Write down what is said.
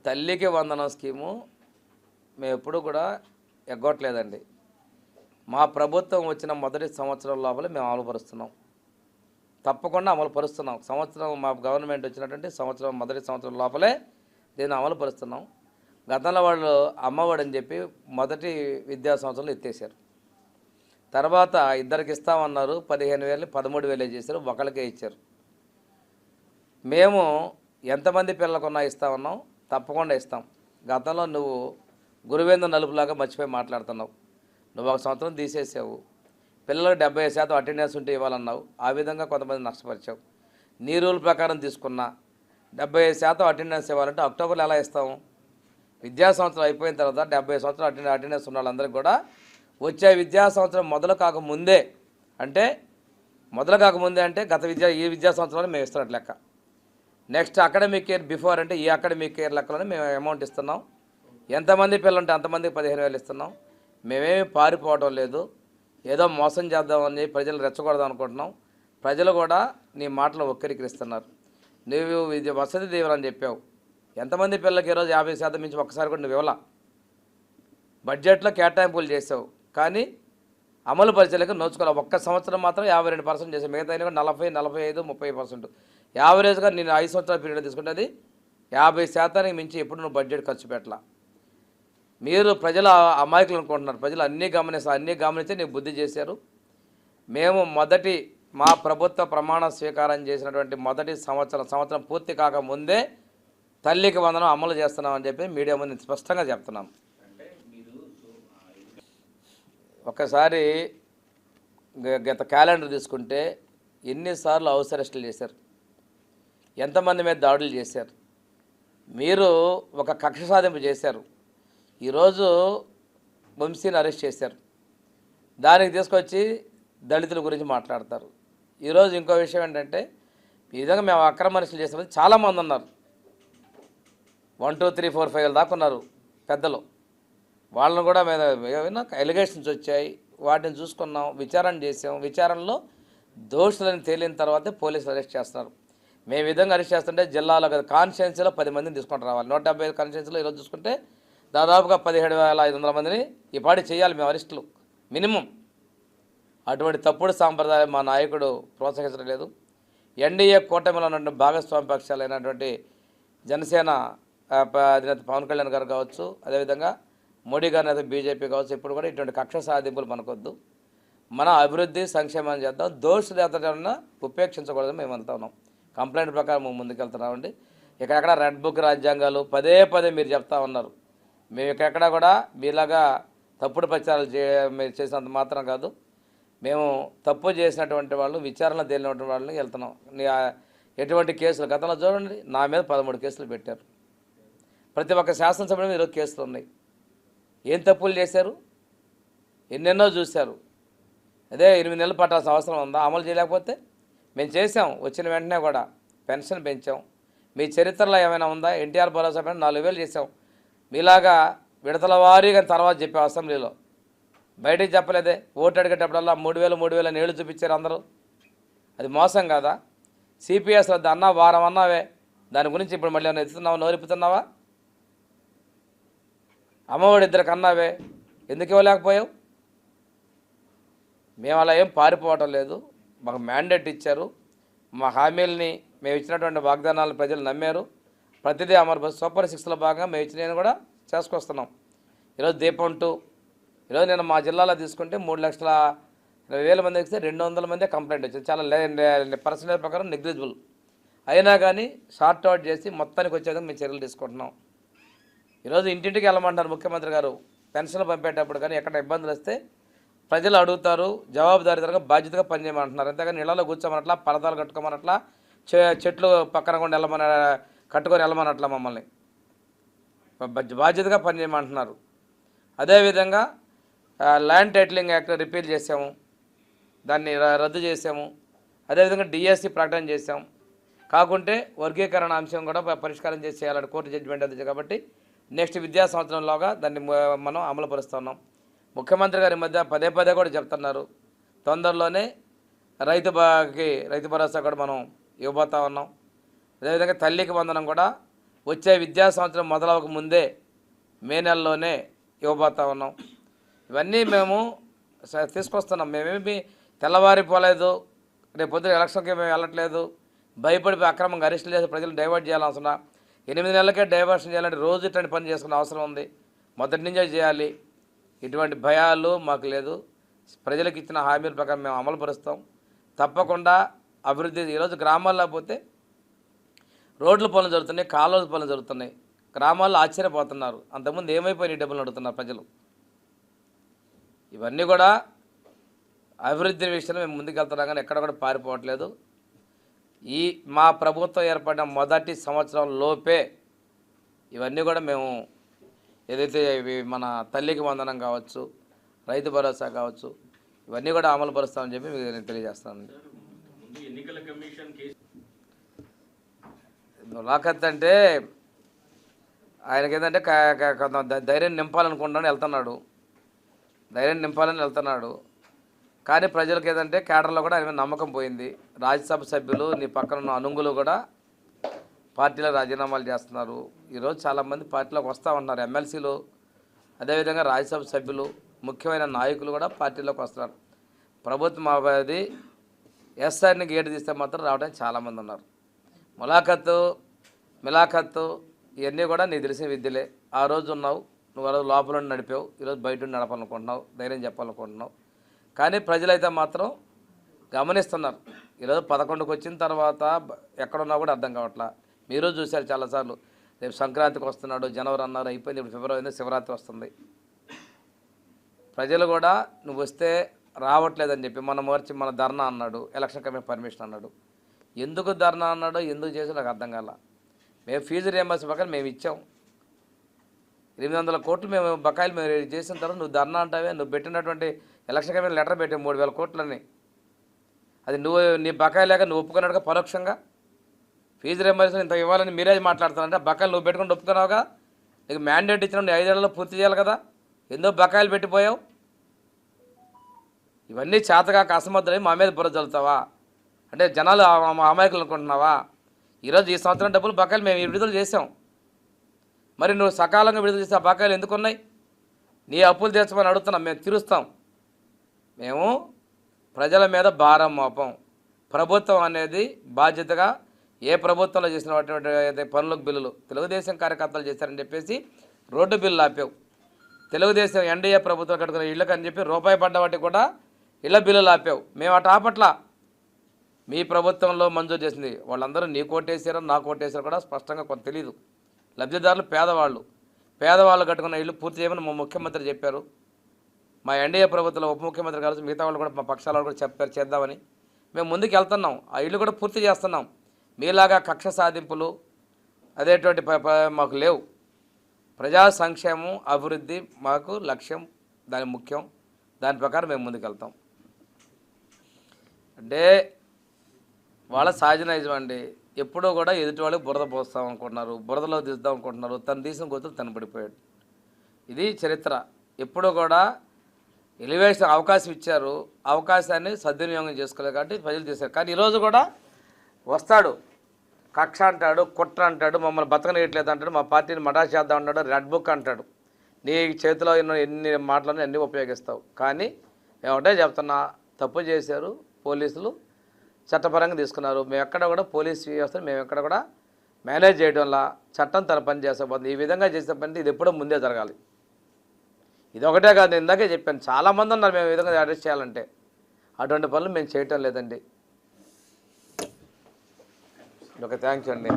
తల్లికి వందనం స్కీము మేము ఎప్పుడు కూడా ఎగ్గొట్టలేదండి. మా ప్రభుత్వం వచ్చిన మొదటి సంవత్సరం లోపల మేము అమలుపరుస్తున్నాం, తప్పకుండా అమలుపరుస్తున్నాం. సంవత్సరం మా గవర్నమెంట్ వచ్చినటువంటి మొదటి సంవత్సరం లోపలే దీన్ని అమలుపరుస్తున్నాం. గతంలో వాళ్ళు అమ్మఒడి అని చెప్పి మొదటి విద్యా సంవత్సరంలో ఎత్తేసారు. తర్వాత ఇద్దరికి ఇస్తామన్నారు, 15,000 13,000 చేశారు, ఒకరికే ఇచ్చారు. మేము ఎంతమంది పిల్లలకున్నా ఇస్తామన్నాం, తప్పకుండా ఇస్తాం. గతంలో నువ్వు గురువేంద్ర నలుపులాగా మర్చిపోయి మాట్లాడుతున్నావు. నువ్వు ఒక సంవత్సరం తీసేసావు, పిల్లలకు 70% అటెండెన్స్ ఉంటే ఇవ్వాలన్నావు, ఆ విధంగా కొంతమంది నష్టపరిచావు. నీ రూల్ ప్రకారం తీసుకున్నా 70% అటెండెన్స్ ఇవ్వాలంటే అక్టోబర్లో ఎలా ఇస్తాము? విద్యా సంవత్సరం అయిపోయిన తర్వాత 70 సంవత్సరాలు అటెండెన్స్ ఉన్న వాళ్ళందరికీ కూడా వచ్చే విద్యా సంవత్సరం మొదలు కాకముందే అంటే ఈ విద్యా సంవత్సరంలో మేము ఇస్తున్నట్టు లెక్క. నెక్స్ట్ అకాడమిక్ ఇయర్ బిఫోర్ అంటే ఈ అకాడమిక్ ఇయర్ లెక్కలోనే మేము అమౌంట్ ఇస్తున్నాం. ఎంతమంది పిల్లలు ఉంటే అంతమందికి 15,000 ఇస్తున్నాం. మేమేమి పారిపోవడం లేదు, ఏదో మోసం చేద్దామని ప్రజలు రెచ్చగొడదాం అనుకుంటున్నాం. ప్రజలు కూడా నీ మాటలు వక్రీకరిస్తున్నారు. నువ్వు ఇది వసతి దీవెన అని చెప్పావు, ఎంతమంది పిల్లలకి ఈరోజు 50% మించి ఒక్కసారి కూడా నువ్వు ఇవ్వాల. బడ్జెట్లో కేటాయింపులు చేసావు కానీ అమలు పరిచయలకు నోచుకోవాలి. ఒక్క సంవత్సరం మాత్రం 52% చేసావు, మిగతా 40, 45, 30%. యావరేజ్గా నేను 5 సంవత్సరాల పీరియడ్ తీసుకుంటే అది 50% మించి ఎప్పుడు నువ్వు బడ్జెట్ ఖర్చు పెట్టాల. మీరు ప్రజల అమాయకులు అనుకుంటున్నారు. ప్రజలు అన్నీ గమనించి నీకు బుద్ధి చేశారు. మేము మా ప్రభుత్వ ప్రమాణ స్వీకారం చేసినటువంటి మొదటి సంవత్సరం పూర్తి కాకముందే తల్లికి వందనం అమలు చేస్తున్నామని చెప్పి మీడియా ముందు స్పష్టంగా చెప్తున్నాం. ఒకసారి గత క్యాలెండర్ తీసుకుంటే ఎన్నిసార్లు హౌస్ అరెస్టులు చేశారు, ఎంతమంది మీద దాడులు చేశారు. మీరు ఒక కక్ష సాధింపు చేశారు. ఈరోజు వంశీని అరెస్ట్ చేశారు, దానికి తీసుకొచ్చి దళితుల గురించి మాట్లాడతారు. ఈరోజు ఇంకో విషయం ఏంటంటే ఈ విధంగా మేము అక్రమ అరెస్టులు చేసినప్పుడు చాలామంది ఉన్నారు, 1, 2, 3, 4, 5 దాకా ఉన్నారు పెద్దలు. వాళ్ళని కూడా మీద ఏమైనా ఎలిగేషన్స్ వచ్చాయి, వాటిని చూసుకున్నాం, విచారణ చేసాం. విచారణలో దోషులని తేలిన తర్వాతే పోలీసులు అరెస్ట్ చేస్తున్నారు. మేము విధంగా అరెస్ట్ చేస్తుంటే జిల్లాలో కదా కాన్స్టిట్యున్సీలో 10 మందిని తీసుకుంటూ రావాలి. 175 కాన్స్టిట్యున్సీలో ఈరోజు చూసుకుంటే దాదాపుగా 17,500 మందిని ఈ పాటి చేయాలి మేము అరెస్టులు మినిమం. అటువంటి తప్పుడు సాంప్రదాయం మా నాయకుడు ప్రోత్సహించడం లేదు. ఎన్డీఏ కూటమిలో ఉన్న భాగస్వామి పక్షాలైనటువంటి జనసేన అధినేత పవన్ కళ్యాణ్ గారు కావచ్చు, అదేవిధంగా మోడీ గారి నేత బీజేపీ కావచ్చు, ఇప్పుడు కూడా ఇటువంటి కక్ష సాధింపులు మనకొద్దు. మన అభివృద్ధి సంక్షేమం చేద్దాం, దోషులు ఎత్తడం ఉపేక్షించకూడదని మేము వెళ్తా ఉన్నాం. కంప్లైంట్ ప్రకారం మేము ముందుకెళ్తున్నామండి. ఇక్కడెక్కడ రెడ్ బుక్ రాజ్యాంగాలు పదే మీరు చెప్తా ఉన్నారు. మేము ఇక్కడెక్కడ కూడా మీలాగా తప్పుడు ప్రచారాలు మీరు చేసినంత మాత్రం కాదు, మేము తప్పు చేసినటువంటి వాళ్ళు విచారణ తేలినటువంటి వాళ్ళని వెళ్తున్నాం. ఎటువంటి కేసులు గతంలో చూడండి, నా మీద 13 కేసులు పెట్టారు. ప్రతి ఒక్క శాసనసభ్యుల మీద 20 కేసులు ఉన్నాయి. ఏం తప్పులు చేశారు? ఎన్నెన్నో చూశారు. అదే 8 నెలలు పట్టాల్సిన అవసరం ఉందా? అమలు చేయలేకపోతే మేము చేసాం. వచ్చిన వెంటనే కూడా పెన్షన్ పెంచాం. మీ చరిత్రలో ఏమైనా ఉందా? ఎన్టీఆర్ భరోసా పైన 4,000 చేసాం. మీలాగా విడతల వారీగా తర్వాత చెప్పాం అసెంబ్లీలో, బయటికి చెప్పలేదే. ఓటు అడిగేటప్పుడల్లా 3,000 అని ఏళ్ళు చూపించారు అందరూ. అది మోసం కాదా? సిపిఎస్ వద్ద అన్నా వారం అన్నావే, దాని గురించి ఇప్పుడు మళ్ళీ ఏమైనా ఎత్తుతున్నావా, నోరిపుతున్నావా? అమ్మఒడి 2 అన్నావే, ఎందుకు ఇవ్వలేకపోయావు? మేము అలా ఏం పారిపోవటం లేదు. మాకు మ్యాండేట్ ఇచ్చారు. మా హామీలని మేము ఇచ్చినటువంటి వాగ్దానాలను ప్రజలు నమ్మారు. ప్రతిదీ అమలు సూపర్ 6లో భాగంగా మేము ఇచ్చినవి కూడా చేసుకొస్తున్నాం. ఈరోజు దీపం 2, ఈరోజు నేను మా జిల్లాలో తీసుకుంటే 3,20,000 మంది ఇస్తే 200 మందే కంప్లైంట్ వచ్చింది. చాలా పర్సెంటేజ్ ప్రకారం నెగ్లిజిబుల్ అయినా కానీ షార్ట్ అవుట్ చేసి మొత్తానికి వచ్చేందుకు మేము చర్యలు తీసుకుంటున్నాం. ఈరోజు ఇంటింటికి వెళ్ళమంటారు ముఖ్యమంత్రి గారు. పెన్షన్లు పంపేటప్పుడు కానీ ఎక్కడ ఇబ్బందులు వస్తే ప్రజలు అడుగుతారు, జవాబుదారీతనంగా బాధ్యతగా పనిచేయమంటున్నారు. అంతేగాని ఇళ్లలో కూర్చోమనట్లా, పరదాలు కట్టుకోమనట్లా, చెట్లు పక్కన కూడా కట్టుకొని వెళ్ళమనట్లా మమ్మల్ని బాధ్యతగా పనిచేయమంటున్నారు. అదేవిధంగా ల్యాండ్ టైటిలింగ్ యాక్ట్ రిపీల్ చేసాము, దాన్ని రద్దు చేసాము. అదేవిధంగా డిఎస్సి ప్రకటన చేసాం. కాకుంటే వర్గీకరణ అంశం కూడా పరిష్కారం చేసి చేయాలని కోర్టు జడ్జిమెంట్ అందించారు. కాబట్టి నెక్స్ట్ విద్యా సంవత్సరంలోగా దాన్ని మనం అమలు పరుస్తున్నాం. ముఖ్యమంత్రి గారి మధ్య పదే కూడా చెప్తున్నారు, తొందరలోనే రైతు భరోసా కూడా మనం ఇవ్వబోతా ఉన్నాం. అదేవిధంగా తల్లికి వందనం కూడా వచ్చే విద్యా సంవత్సరం మొదలవక ముందే మే నెలలోనే ఇవ్వబోతా ఉన్నాం. ఇవన్నీ మేము తీసుకొస్తున్నాం. మేమేమి తెల్లవారిపోలేదు, రేపు పొద్దున ఎలక్షన్కి మేము వెళ్ళట్లేదు, భయపడిపోయి అక్రమంగా అరెస్టులు చేసి ప్రజలు డైవర్ట్ చేయాల్సిన అవసరం 8 నెలలకే డైవర్షన్ చేయాలంటే రోజు ఇట్లాంటి పని చేసుకునే అవసరం ఉంది. మొదటి నుంచే చేయాలి. ఇటువంటి భయాలు మాకు లేదు. ప్రజలకు ఇచ్చిన హామీల ప్రకారం మేము అమలు పరుస్తాం. తప్పకుండా అభివృద్ధి. ఈరోజు గ్రామాల్లో పోతే రోడ్ల పనులు జరుగుతున్నాయి, కాలువల పనులు జరుగుతున్నాయి. గ్రామాల్లో ఆశ్చర్యపోతున్నారు, అంతకుముందు ఏమైపోయినాయి డబ్బులు అడుగుతున్నారు ప్రజలు. ఇవన్నీ కూడా అభివృద్ధి విషయంలో మేము ముందుకెళ్తున్నాం, కానీ ఎక్కడ కూడా పారిపోవట్లేదు. ఈ మా ప్రభుత్వం ఏర్పడిన మొదటి సంవత్సరం లోపే ఇవన్నీ కూడా మేము ఏదైతే మన తల్లికి వందనం కావచ్చు, రైతు భరోసా కావచ్చు, ఇవన్నీ కూడా అమలు పరుస్తామని చెప్పి మీకు నేను తెలియజేస్తాను. ములాఖత్ అంటే ఆయనకి ఏంటంటే ధైర్యం నింపాలనుకుంటాను వెళ్తున్నాడు. కానీ ప్రజలకు ఏదంటే కేడర్లో కూడా ఆయన నమ్మకం పోయింది. రాజ్యసభ సభ్యులు నీ పక్కన ఉన్న అనుంగులు కూడా పార్టీలో రాజీనామాలు చేస్తున్నారు. ఈరోజు చాలామంది పార్టీలోకి వస్తూ ఉన్నారు. ఎమ్మెల్సీలు, అదేవిధంగా రాజ్యసభ సభ్యులు, ముఖ్యమైన నాయకులు కూడా పార్టీలోకి వస్తున్నారు. ప్రభుత్వం అది ఎస్ఆర్ని గేటు తీస్తే మాత్రం రావడానికి చాలామంది ఉన్నారు. మిలాఖత్తు ఇవన్నీ కూడా నీకు తెలిసిన విద్యలే. ఆ రోజు ఉన్నావు, నువ్వు ఆ రోజు లోపల నడిపావు, ఈరోజు బయట నడపాలనుకుంటున్నావు, ధైర్యం చెప్పాలనుకుంటున్నావు. కానీ ప్రజలైతే మాత్రం గమనిస్తున్నారు. ఈరోజు 11కి వచ్చిన తర్వాత ఎక్కడున్నా కూడా అర్థం కావట్లా. మీరు చూశారు చాలాసార్లు. రేపు సంక్రాంతికి వస్తున్నాడు, జనవరి అన్నారు, అయిపోయింది. ఇప్పుడు ఫిబ్రవరి అయింది, శివరాత్రి వస్తుంది. ప్రజలు కూడా నువ్వు వస్తే రావట్లేదని చెప్పి మన ధర్నా అన్నాడు, ఎలక్షన్ కమిషన్ పర్మిషన్ అన్నాడు. ఎందుకు ధర్నా అన్నాడో, ఎందుకు చేసో నాకు అర్థం కాల. మేము ఫీజు రియంబర్స్ ప్రకారం మేము ఇచ్చాం. 800 కోట్లు మేము బకాయిలు మేము చేసిన తర్వాత నువ్వు ధర్నా అంటావే. నువ్వు పెట్టినటువంటి ఎలక్షన్ కమిషన్ లెటర్ పెట్టి 3000 కోట్లని, అది నువ్వు నీ బకాయి లేక నువ్వు ఒప్పుకున్నాడుగా పరోక్షంగా. ఫీజు రియంబర్స్ ఇంత ఇవ్వాలని మీరే మాట్లాడుతున్నారంటే బకాయిలు నువ్వు పెట్టుకుని ఒప్పుకున్నావుగా. నీకు మ్యాండేట్ ఇచ్చిన 5 ఏళ్లలో పూర్తి చేయాలి కదా. ఎందుకు బకాయిలు పెట్టిపోయావు? ఇవన్నీ చేతగాక అసమర్థులై మా మీద బుర్ర చల్లుతావా? అంటే జనాలు అమాయకులు అనుకుంటున్నావా? ఈరోజు ఈ సంవత్సరం డబ్బులు బకాయిలు మేము విడుదల చేసాం. మరి నువ్వు సకాలంగా విడుదల చేసే బకాయిలు ఎందుకున్నాయి? నీ అప్పులు తీర్చమని అడుగుతున్నాం. మేము తీరుస్తాం. మేము ప్రజల మీద భారం మోపం. ప్రభుత్వం అనేది బాధ్యతగా ఏ ప్రభుత్వంలో చేసినటువంటి పనులకు బిల్లులు తెలుగుదేశం కార్యకర్తలు చేశారని చెప్పేసి రోడ్డు బిల్లు ఆపావు. తెలుగుదేశం ఎన్డీఏ ప్రభుత్వం కట్టుకున్న ఇళ్ళకి అని చెప్పి రూపాయి పడ్డ వాటికి కూడా ఇళ్ళ బిల్లులు ఆపావు. మేము అటు ఆపట్ల. మీ ప్రభుత్వంలో మంజూరు చేసింది వాళ్ళందరూ నీ కోటేసారో నా కోటేసారో కూడా స్పష్టంగా కొంత తెలియదు. లబ్ధిదారులు పేదవాళ్ళు కట్టుకున్న ఇల్లు పూర్తి చేయమని మా ముఖ్యమంత్రి చెప్పారు. మా ఎన్డీఏ ప్రభుత్వంలో ఉప ముఖ్యమంత్రి కలిసి మిగతా వాళ్ళు కూడా మా పక్షాల వాళ్ళు కూడా చెప్పారు చేద్దామని. మేము ముందుకు వెళ్తున్నాం. ఆ ఇల్లు కూడా పూర్తి చేస్తున్నాం. మీలాగా కక్ష సాధింపులు అదేటువంటి మాకు లేవు. ప్రజా సంక్షేమం, అభివృద్ధి మాకు లక్ష్యం, దాని ముఖ్యం. దాని ప్రకారం మేము ముందుకెళ్తాం. అంటే వాళ్ళ సహజ నైజం అండి. ఎప్పుడూ కూడా ఎదుటి వాళ్ళకి బురద పోస్తాం అనుకుంటున్నారు, బురదలో తీద్దాం అనుకుంటున్నారు. తను తీసిన గొంతులు తను పడిపోయాడు. ఇది చరిత్ర. ఎప్పుడూ కూడా ఎలివేషన్ అవకాశం ఇచ్చారు, అవకాశాన్ని సద్వినియోగం చేసుకోలేదు కాబట్టి ప్రజలు చేశారు. కానీ ఈరోజు కూడా వస్తాడు, కక్ష అంటాడు, కుట్ర అంటాడు, మమ్మల్ని బతకనేయట్లేదు అంటాడు, మా పార్టీని మటాష్ చేద్దాం అంటాడు, రెడ్ బుక్ అంటాడు. నీ చేతిలో ఎన్ని మాటలను అన్నీ ఉపయోగిస్తావు. కానీ మేము ఒకటే చెప్తున్నా, తప్పు చేశారు పోలీసులు, చట్టపరంగా తీసుకున్నారు. మేము ఎక్కడ కూడా పోలీస్ వ్యవస్థను మేము ఎక్కడ కూడా మేనేజ్ చేయడం వల్ల చట్టం తన పని చేసేపోతుంది. ఈ విధంగా చేసే పని ఇది ఎప్పుడో ముందే జరగాలి. ఇది ఒకటే కాదు, నేను ఇందాకే చెప్పాను, చాలామంది ఉన్నారు మేము ఈ విధంగా అరెస్ట్ చేయాలంటే. అటువంటి పనులు మేము చేయటం లేదండి. ఒక థ్యాంక్స్ అండి.